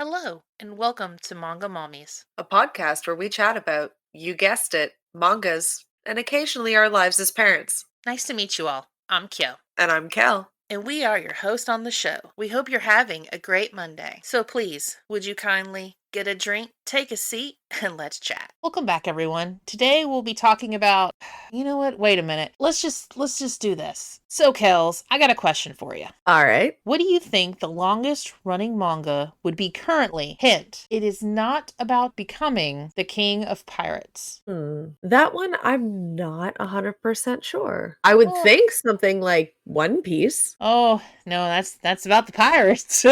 Hello, and welcome to Manga Mommies. A podcast where we chat about, you guessed it, mangas, and occasionally our lives as parents. Nice to meet you all. I'm Kyo, And I'm Kel. and we are your host on the show. We hope you're having a great Monday. So please, would you kindly get a drink, take a seat, and let's chat. Welcome back, everyone. Today we'll be talking about, you know what? Wait a minute. Let's just do this. So, Kels, I got a question for you. All right. What do you think the longest running manga would be currently? Hint, it is not about becoming the king of pirates. That one I'm not 100% sure. I would Well- think something like One Piece. Oh, no, that's about the pirates.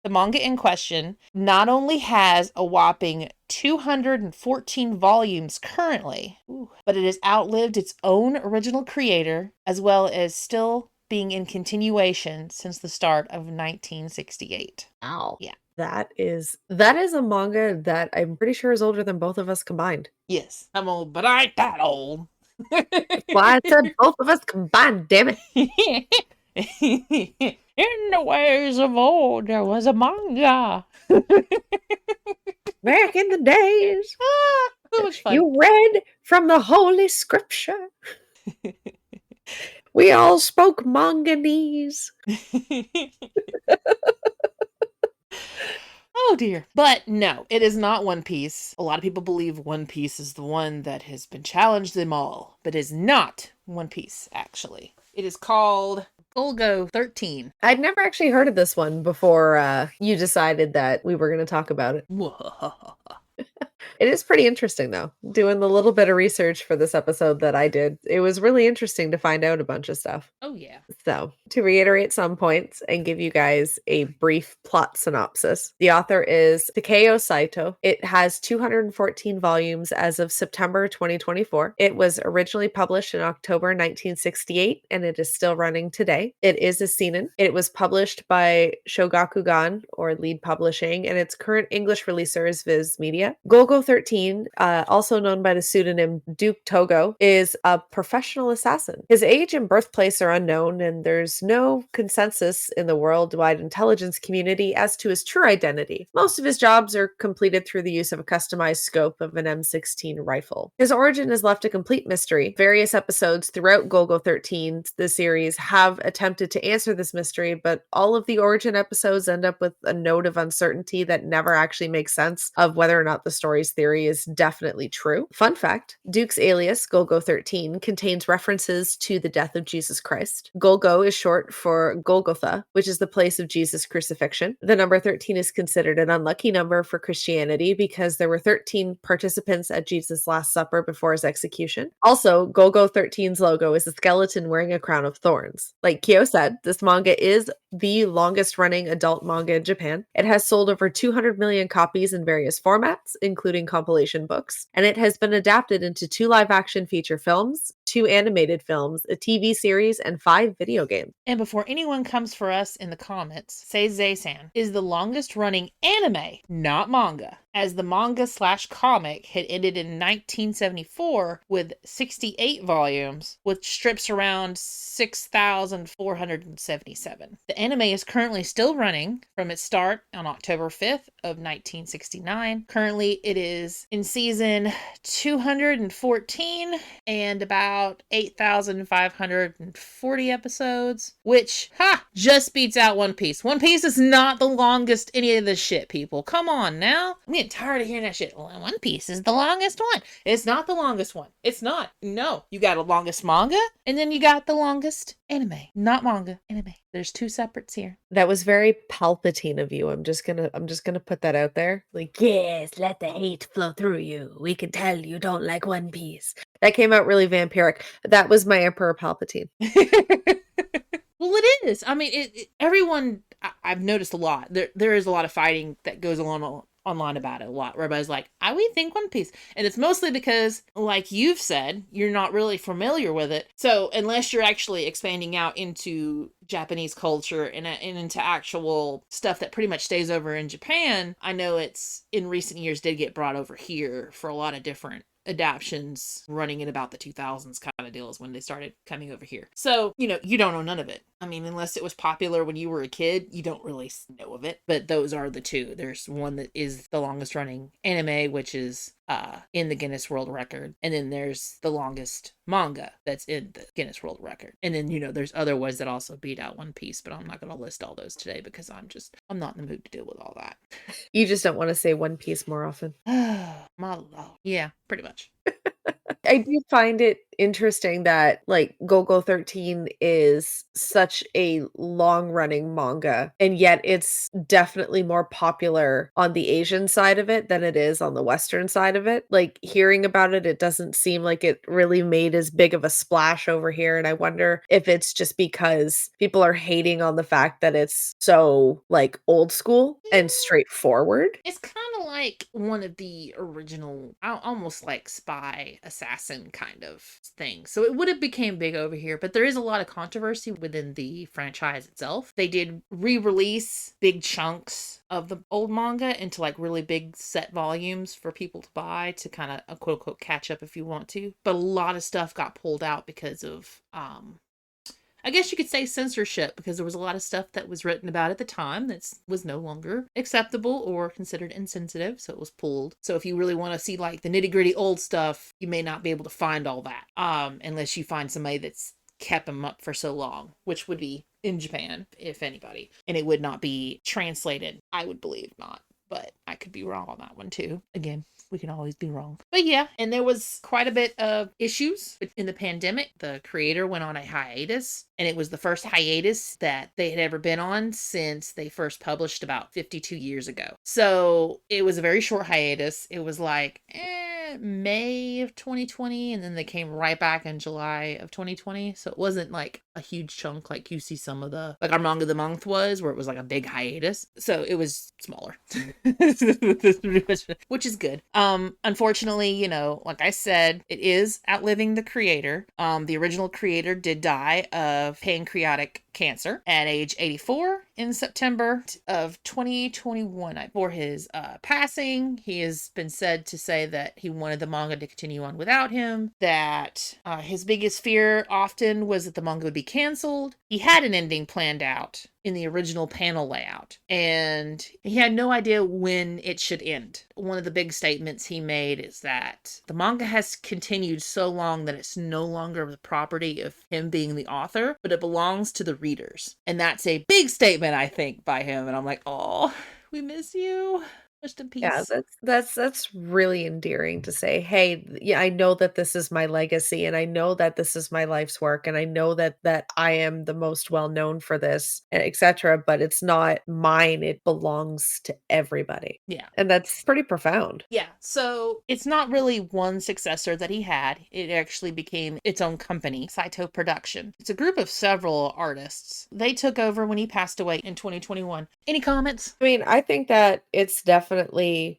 The manga in question not only has a whopping 214 volumes currently, but it has outlived its own original creator, as well as still being in continuation since the start of 1968. Ow. Yeah. That is a manga that I'm pretty sure is older than both of us combined. Yes, I'm old, but I ain't that old. Why I said both of us combined, damn it. In the ways of old, there was a manga. Back in the days, So much fun. you read from the Holy Scripture. We all spoke manganese. Oh dear. But no, it is not One Piece. A lot of people believe One Piece is the one that has been challenged them all, but is not One Piece, actually. It is called Golgo 13. I'd never actually heard of this one before you decided that we were going to talk about it. It is pretty interesting, though. Doing the little bit of research for this episode that I did, it was really interesting to find out a bunch of stuff. Oh, yeah. So, to reiterate some points and give you guys a brief plot synopsis, the author is Takeo Saito. It has 214 volumes as of September 2024. It was originally published in October 1968, and it is still running today. It is a seinen. It was published by Shogakukan, or Lead Publishing, and its current English releaser is Viz Media. Golgo 13, also known by the pseudonym Duke Togo, is a professional assassin. His age and birthplace are unknown, and there's no consensus in the worldwide intelligence community as to his true identity. Most of his jobs are completed through the use of a customized scope of an M16 rifle. His origin is left a complete mystery. Various episodes throughout Golgo 13, the series, have attempted to answer this mystery, but all of the origin episodes end up with a note of uncertainty that never actually makes sense of whether or not the story's theory is definitely true. Fun fact, Duke's alias, Golgo 13, contains references to the death of Jesus Christ. Golgo is short for Golgotha, which is the place of Jesus' crucifixion. The number 13 is considered an unlucky number for Christianity because there were 13 participants at Jesus' Last Supper before his execution. Also, Golgo 13's logo is a skeleton wearing a crown of thorns. Like Kyo said, this manga is the longest running adult manga in Japan. It has sold over 200 million copies in various formats, including compilation books, and it has been adapted into 2 live-action feature films, 2 animated films, a TV series, and 5 video games. And before anyone comes for us in the comments, Say Zay-san is the longest running anime, not manga, as the manga/comic had ended in 1974 with 68 volumes, with strips around 6,477. The anime is currently still running from its start on October 5th of 1969. Currently, it is in season 214 and about 8,540 episodes, which, just beats out One Piece. One Piece is not the longest any of this shit, people. Come on now. I'm getting tired of hearing that shit. Well, One Piece is the longest one. It's not the longest one. It's not. No. You got a longest manga, and then you got the longest anime. Not manga, anime. There's 2 separates here. That was very Palpatine of you. I'm just gonna put that out there. Like, yes, let the hate flow through you. We can tell you don't like One Piece. That came out really vampiric. That was my Emperor Palpatine. Well, it is. I mean, everyone, I've noticed a lot. There is a lot of fighting that goes on online about it a lot. Where everybody's like, I would think One Piece. And it's mostly because, like you've said, you're not really familiar with it. So unless you're actually expanding out into Japanese culture and into actual stuff that pretty much stays over in Japan, I know it's in recent years did get brought over here for a lot of different adaptions running in about the 2000s kind of deals when they started coming over here. So, you don't know none of it. I mean, unless it was popular when you were a kid, you don't really know of it. But those are the two. There's one that is the longest running anime, which is in the Guinness World Record. And then there's the longest manga that's in the Guinness World Record. And then, there's other ones that also beat out One Piece, but I'm not going to list all those today because I'm not in the mood to deal with all that. You just don't want to say One Piece more often. My lord. Yeah, pretty much. I do find it interesting that like Go-Go 13 is such a long-running manga, and yet it's definitely more popular on the Asian side of it than it is on the Western side of it. Like hearing about it, it doesn't seem like it really made as big of a splash over here. And I wonder if it's just because people are hating on the fact that it's so like old school and straightforward. It's kind of like one of the original, almost like spy assassin kind of thing. So it would have became big over here, but there is a lot of controversy within the franchise itself. They did re-release big chunks of the old manga into like really big set volumes for people to buy to kind of quote unquote catch up if you want to. But a lot of stuff got pulled out because of I guess you could say censorship, because there was a lot of stuff that was written about at the time that was no longer acceptable or considered insensitive, so it was pulled. So if you really want to see like the nitty gritty old stuff, you may not be able to find all that, unless you find somebody that's kept them up for so long, which would be in Japan, if anybody, and it would not be translated. I would believe not, but I could be wrong on that one too. Again, we can always be wrong. But yeah, and there was quite a bit of issues in the pandemic. The creator went on a hiatus, and it was the first hiatus that they had ever been on since they first published about 52 years ago. So it was a very short hiatus. It was like May of 2020, and then they came right back in July of 2020. So it wasn't like a huge chunk like you see some of the, like our manga of the month was, where it was like a big hiatus. So it was smaller, which is good. Unfortunately, like I said, it is outliving the creator. The original creator did die of pancreatic cancer at age 84 in September of 2021. For his passing, he has been said to say that he wanted the manga to continue on without him, that his biggest fear often was that the manga would be canceled. He had an ending planned out in the original panel layout, and he had no idea when it should end. One of the big statements he made is that the manga has continued so long that it's no longer the property of him being the author, but it belongs to the readers. And that's a big statement, I think, by him. And I'm like, oh, we miss you. Rest in Yeah, peace. that's really endearing to say, "Hey, yeah, I know that this is my legacy, and I know that this is my life's work, and I know that I am the most well known for this, etc., but it's not mine, it belongs to everybody." Yeah. And that's pretty profound. Yeah, so it's not really one successor that he had. It actually became its own company, Saito Production. It's a group of several artists. They took over when he passed away in 2021. Any comments? I mean, I think that it's definitely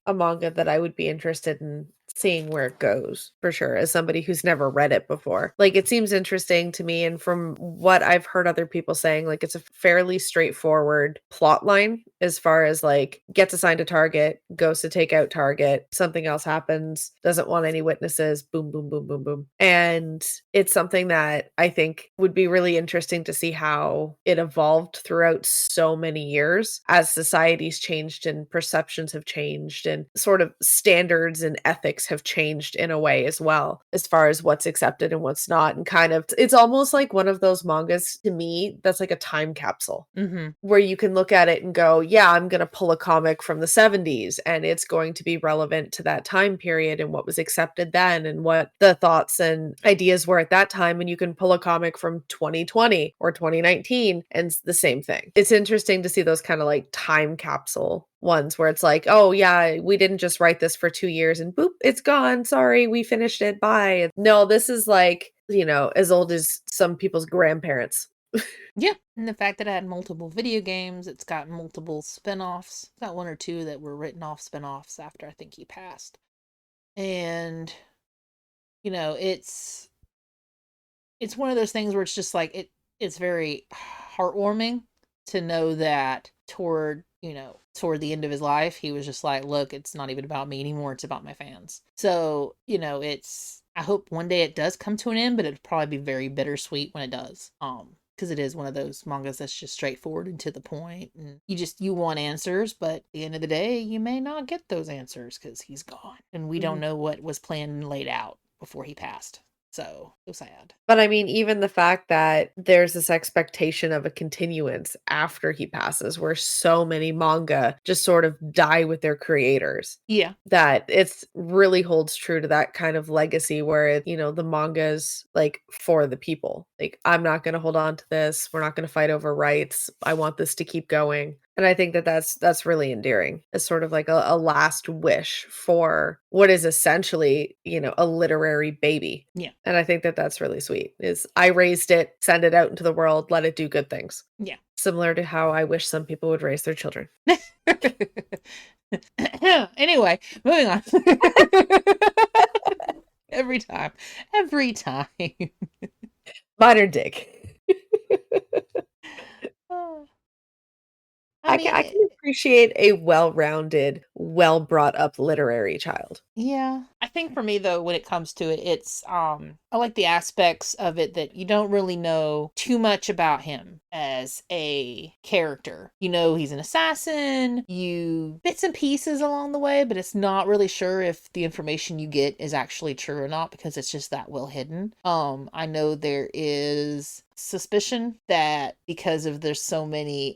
a manga that I would be interested in seeing where it goes, for sure, as somebody who's never read it before. Like, it seems interesting to me, and from what I've heard other people saying, like, it's a fairly straightforward plot line as far as, like, gets assigned a target, goes to take out target, something else happens, doesn't want any witnesses, boom, boom, boom, boom, boom. And it's something that I think would be really interesting to see how it evolved throughout so many years as societies changed and perceptions have changed and sort of standards and ethics have changed in a way as well, as far as what's accepted and what's not. And kind of, it's almost like one of those mangas to me that's like a time capsule where you can look at it and go, yeah, I'm going to pull a comic from the 70s and it's going to be relevant to that time period and what was accepted then and what the thoughts and ideas were at that time. And you can pull a comic from 2020 or 2019 and it's the same thing. It's interesting to see those kind of like time capsule ones where it's like, oh yeah, we didn't just write this for 2 years and boop, it's gone. Sorry, we finished it. Bye. No, this is like, as old as some people's grandparents. Yeah, and the fact that it had multiple video games, it's got multiple spin-offs. It's got one or two that were written off spin-offs after I think he passed. And it's one of those things where it's just like it's very heartwarming to know that toward the end of his life, he was just like, look, it's not even about me anymore. It's about my fans. So, I hope one day it does come to an end, but it'd probably be very bittersweet when it does. Because it is one of those mangas that's just straightforward and to the point, and you want answers, but at the end of the day, you may not get those answers because he's gone, and we don't Mhm. know what was planned and laid out before he passed. So sad. But I mean, even the fact that there's this expectation of a continuance after he passes, where so many manga just sort of die with their creators, Yeah. that it's really holds true to that kind of legacy where the manga's like for the people. Like, I'm not going to hold on to this. We're not going to fight over rights. I want this to keep going. And I think that that's really endearing. It's sort of like a last wish for what is essentially, a literary baby. Yeah. And I think that that's really sweet. Is I raised it, send it out into the world, let it do good things. Yeah. Similar to how I wish some people would raise their children. Anyway, moving on. Every time. Every time. Modern dig. Oh, I I can mean, I can appreciate a well-rounded, well brought up literary child. yeah. I think for me though, when it comes to it, it's I like the aspects of it that you don't really know too much about him as a character. You know he's an assassin, you bits and pieces along the way, but it's not really sure if the information you get is actually true or not because it's just that well hidden. I know there is suspicion that because of there's so many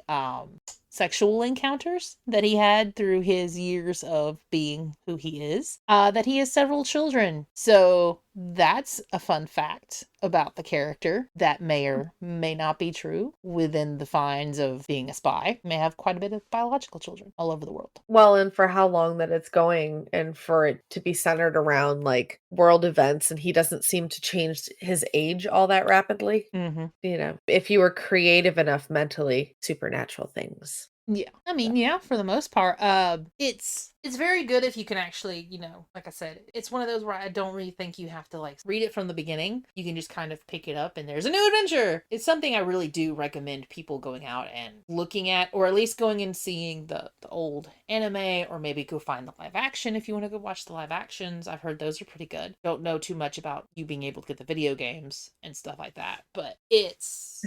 sexual encounters that he had through his years of being who he is, that he has several children. So that's a fun fact about the character that may or may not be true within the fines of being a spy. May have quite a bit of biological children all over the world. Well, and for how long that it's going and for it to be centered around like world events and he doesn't seem to change his age all that rapidly. Mm-hmm. If you were creative enough mentally, supernatural things. Yeah. I mean, yeah, for the most part. It's very good if you can actually, like I said, it's one of those where I don't really think you have to like read it from the beginning. You can just kind of pick it up and there's a new adventure. It's something I really do recommend people going out and looking at, or at least going and seeing the old anime, or maybe go find the live action if you want to go watch the live actions. I've heard those are pretty good. Don't know too much about you being able to get the video games and stuff like that, but it's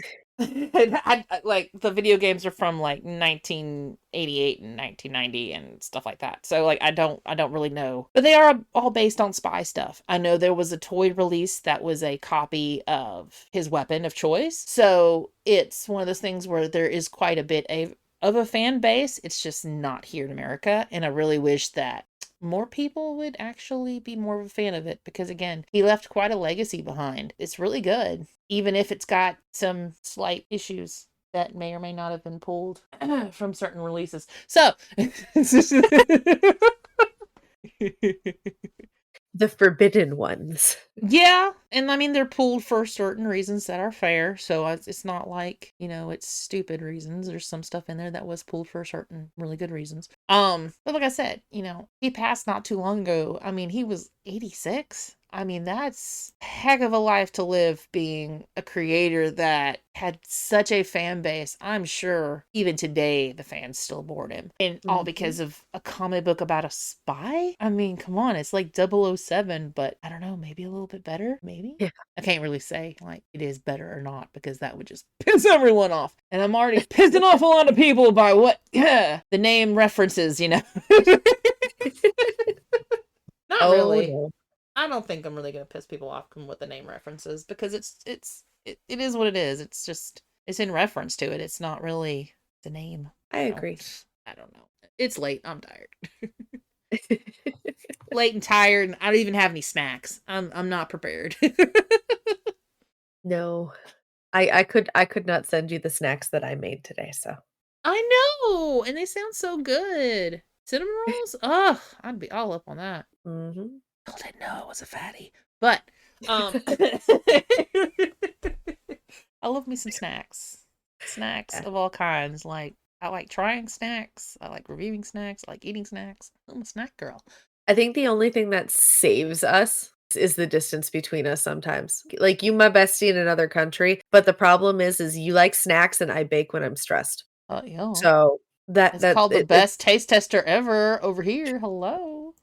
like the video games are from like 1988 and 1990 and stuff like that. So like I don't really know, but they are all based on spy stuff. I know there was a toy release that was a copy of his weapon of choice. So it's one of those things where there is quite a bit of a fan base. It's just not here in America, and I really wish that more people would actually be more of a fan of it because again, he left quite a legacy behind. It's really good, even if it's got some slight issues that may or may not have been pulled from certain releases. So The forbidden ones. yeah, and I mean they're pulled for certain reasons that are fair, so it's not like it's stupid reasons. There's some stuff in there that was pulled for certain really good reasons. But like I said, he passed not too long ago. I mean, he was 86. I mean, that's a heck of a life to live being a creator that had such a fan base. I'm sure even today the fans still board him. And all because of a comic book about a spy? I mean, come on, it's like 007, but I don't know, maybe a little bit better? Maybe? Yeah. I can't really say like it is better or not because that would just piss everyone off. And I'm already pissing off a lot of people by what the name references, Not really. No. I don't think I'm really gonna piss people off with the name references because it is what it is. It's just it's in reference to it. It's not really the name. I agree. I don't know. It's late. I'm tired. Late and tired, and I don't even have any snacks. I'm not prepared. No. I could not send you the snacks that I made today, so. I know, and they sound so good. Cinnamon rolls? Ugh, I'd be all up on that. Mhm. I didn't know I was a fatty. But I love me some snacks. Snacks Yeah. of all kinds. Like I like trying snacks. I like reviewing snacks. I like eating snacks. I'm a snack girl. I think the only thing that saves us is the distance between us sometimes. Like, you my bestie in another country, but the problem is you like snacks and I bake when I'm stressed. Yeah. So that It's that called the it best taste tester ever over here. Hello.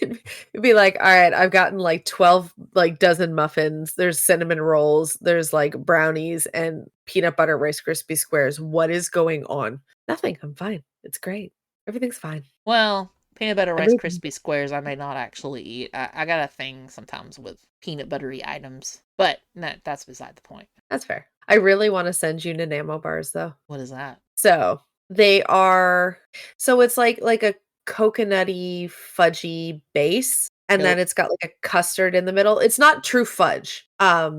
it'd be like, "All right, I've gotten, like, 12, like, dozen muffins, there's cinnamon rolls, there's, like, brownies, and peanut butter Rice Krispie squares. What is going on?" "Nothing, I'm fine. It's great. Everything's fine. Well, peanut butter Rice Everything." Krispie squares I may not actually eat. I got a thing sometimes with peanut buttery items, but that's beside the point. That's fair. I really wanna send you Nanamo bars, though. What is that? So, they are so it's like a coconutty, fudgy base, and Really? then it's got, like, a custard in the middle. It's not true fudge. I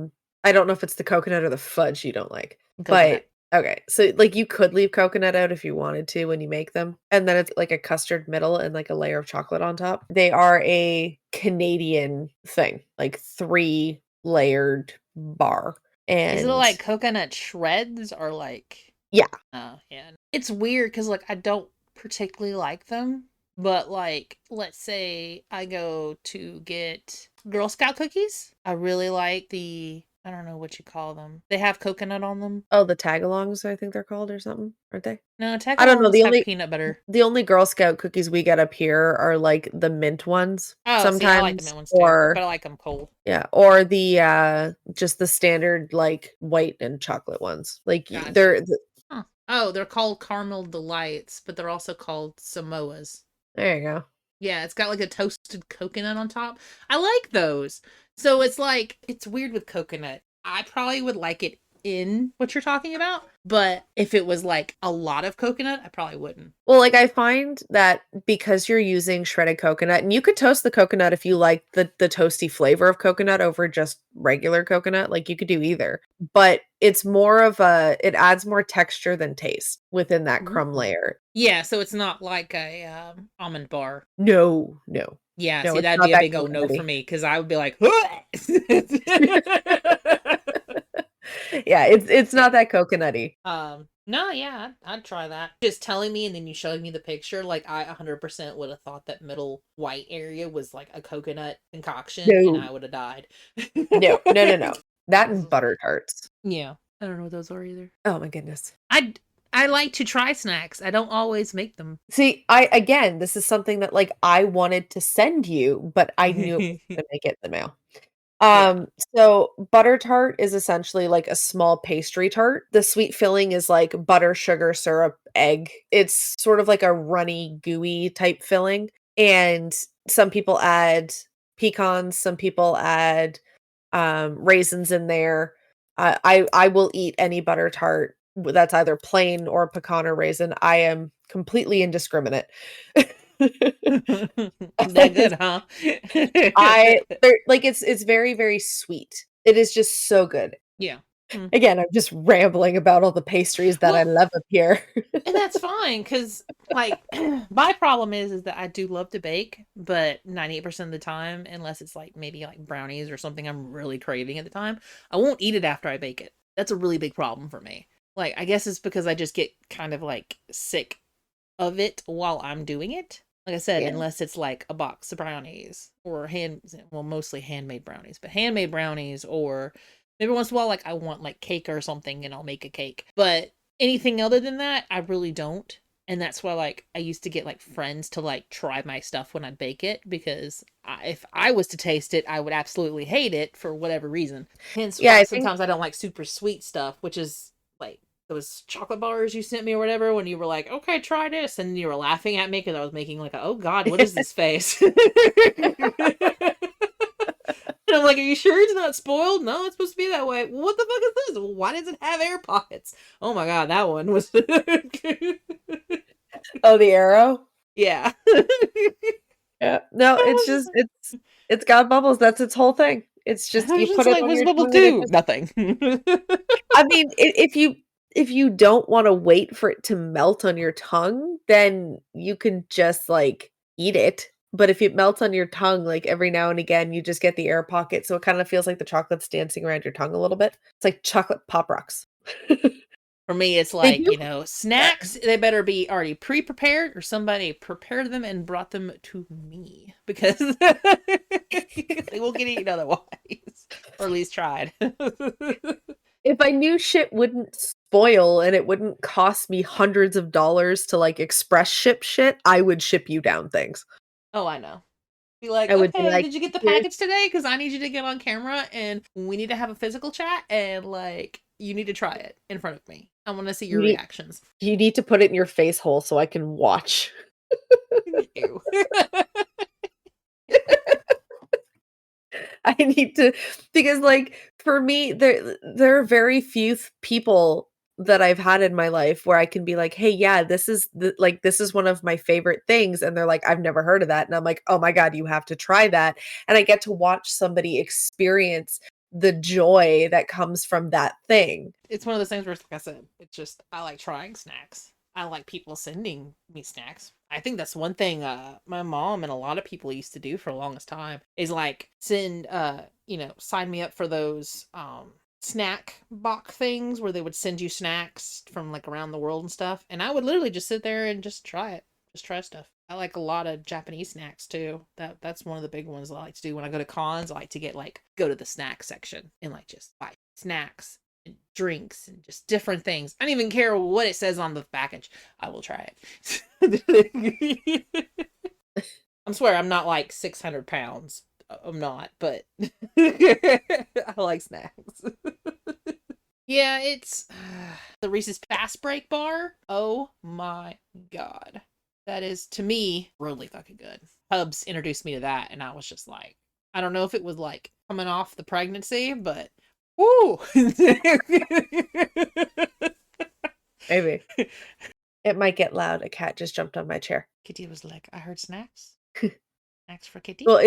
don't know if it's the coconut or the fudge you don't like, but Coconut. okay. So, like, you could leave coconut out if you wanted to when you make them, and then it's like a custard middle and, like, a layer of chocolate on top. They are a Canadian thing, like 3-layered bar, Is it and like coconut shreds or like yeah. oh yeah. It's weird because like I don't particularly like them, but like let's say I go to get Girl Scout cookies. I really like the I don't know what you call them. They have coconut on them. Oh, the tagalongs, I think they're called or something, aren't they? No, I don't know, tagalongs have peanut butter. the only Girl Scout cookies we get up here are, like, the mint ones Oh, see, I like the sometimes, mint ones too, but or I like them cold. yeah, or the, just the standard, like, white and chocolate ones. Like, y Gotcha. they're the Huh. Oh, they're called caramel delights, but they're also called Samoas. there you go. Yeah, it's got like a toasted coconut on top. I like those. So it's like it's weird with coconut. I probably would like it in what you're talking about, but if it was like a lot of coconut, I probably wouldn't. Well, like, I find that because you're using shredded coconut and you could toast the coconut if you like the toasty flavor of coconut over just regular coconut, like, you could do either, but it's more of a it adds more texture than taste within that crumb Ooh. layer. Yeah, so it's not like a almond bar. No, no. Yeah, No, see, it's that'd not be a that big old no for coconutty. me because I would be like, Yeah, it's yeah. not that coconutty. No, yeah, I'd try that. Just telling me and then you showing me the picture, like I 100% would have thought that middle white area was like a coconut concoction and No. I would have died. No, no, no, no. That and butter tarts. Yeah. I don't know what those are either. Oh my goodness. I like to try snacks. I don't always make them. See, I again, this is something that, like, I wanted to send you, but I knew it was gonna make it in the mail. Yeah. So butter tart is essentially like a small pastry tart. The sweet filling is like butter, sugar, syrup, egg. It's sort of like a runny, gooey type filling. And some people add pecans, some people add raisins in there. I will eat any butter tart that's either plain or pecan or raisin. I am completely indiscriminate. That good, huh? I they're like, it's very, very sweet. It is just so good. Yeah. Mm. Again, I'm just rambling about all the pastries that I Well, love up here. and that's fine because, like, my problem is that I do love to bake, but 98% of the time, unless it's like maybe like brownies or something I'm really craving at the time, I won't eat it after I bake it. That's a really big problem for me. Like, I guess it's because I just get kind of like sick of it while I'm doing it. Like I said, Yeah. unless it's like a box of brownies or well, mostly handmade brownies, but handmade brownies, or maybe once in a while, like I want like cake or something and I'll make a cake. But anything other than that, I really don't. And that's why, like, I used to get like friends to like try my stuff when I bake it because if I was to taste it, I would absolutely hate it for whatever reason. Hence Yeah, why I think sometimes I don't like super sweet stuff, which is like those chocolate bars you sent me or whatever when you were like, okay, try this. And you were laughing at me because I was making like, oh God, what is this face? And I'm like, are you sure it's not spoiled? No, it's supposed to be that way. What the fuck is this? Why does it have air pockets? Oh my God, that one was. Oh, the arrow? Yeah. Yeah. No, I it's was just just it's got bubbles, that's its whole thing. It's like, just I you was just put it like, on what's your bubble tongue and it do? just Nothing. I mean, if you don't wanna wait for it to melt on your tongue, then you can just, like, eat it. But if it melts on your tongue, like, every now and again, you just get the air pocket, so it kinda feels like the chocolate's dancing around your tongue a little bit. It's like chocolate Pop Rocks. For me, it's They like, do that. snacks, they better be already pre-prepared or somebody prepared them and brought them to me because they will get eaten otherwise, or at least tried. If I knew shit wouldn't spoil and it wouldn't cost me hundreds of dollars to, like, express ship shit, I would ship you down things. Oh, I know. Be like, I would be okay, like, did you get the "Here's." package today? Because I need you to get on camera and we need to have a physical chat and like you need to try it in front of me. I want to see your You need reactions. you need to put it in your face hole so I can watch. Ew. I need to, because, like, for me, there are very few people that I've had in my life where I can be like, "Hey, yeah, this is one of my favorite things," and they're like, "I've never heard of that," and I'm like, "Oh my god, you have to try that," and I get to watch somebody experience the joy that comes from that thing. It's one of those things where, like I said, it's just I like trying snacks. I like people sending me snacks. I think that's one thing my mom and a lot of people used to do for the longest time is like send sign me up for those snack box things where they would send you snacks from like around the world and stuff. And I would literally just sit there and just try it. Just try stuff. I like a lot of Japanese snacks too. That's one of the big ones I like to do when I go to cons. I like to go to the snack section and like just buy snacks and drinks and just different things. I don't even care what it says on the package. I will try it. I swear I'm not like 600 pounds. I'm not, but I like snacks. Yeah, it's the Reese's Fast Break bar. Oh my god. That is, to me, really fucking good. Hubs introduced me to that, and I was just like, I don't know if it was like coming off the pregnancy, but woo! Maybe. It might get loud. A cat just jumped on my chair. Kitty was like, I heard snacks. Snacks for Kitty. Well,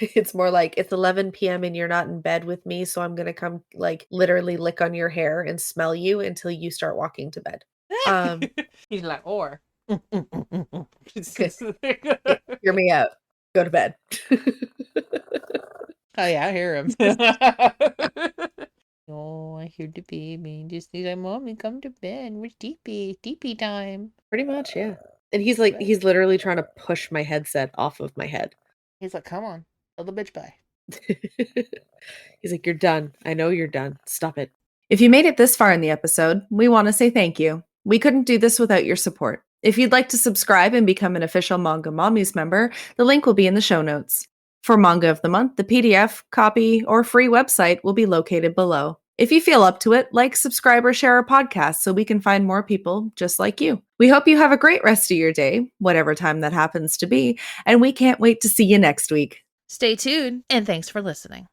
it's more like, "It's 11 p.m. and you're not in bed with me, so I'm gonna come, like, literally lick on your hair and smell you until you start walking to bed." Um, He's like, or. Hear me out. Go to bed. Oh yeah, I hear him. Oh, I hear the baby. Just he's like, Mommy, come to bed. Where's DP? DP time. Pretty much, yeah. And he's literally trying to push my headset off of my head. He's like, come on, tell the bitch bye. He's like, "You're done. I know you're done. Stop it." If you made it this far in the episode, we want to say thank you. We couldn't do this without your support. If you'd like to subscribe and become an official Manga Mommies member, the link will be in the show notes. For Manga of the Month, the PDF, copy, or free website will be located below. If you feel up to it, like, subscribe, or share our podcast so we can find more people just like you. We hope you have a great rest of your day, whatever time that happens to be, and we can't wait to see you next week. Stay tuned, and thanks for listening.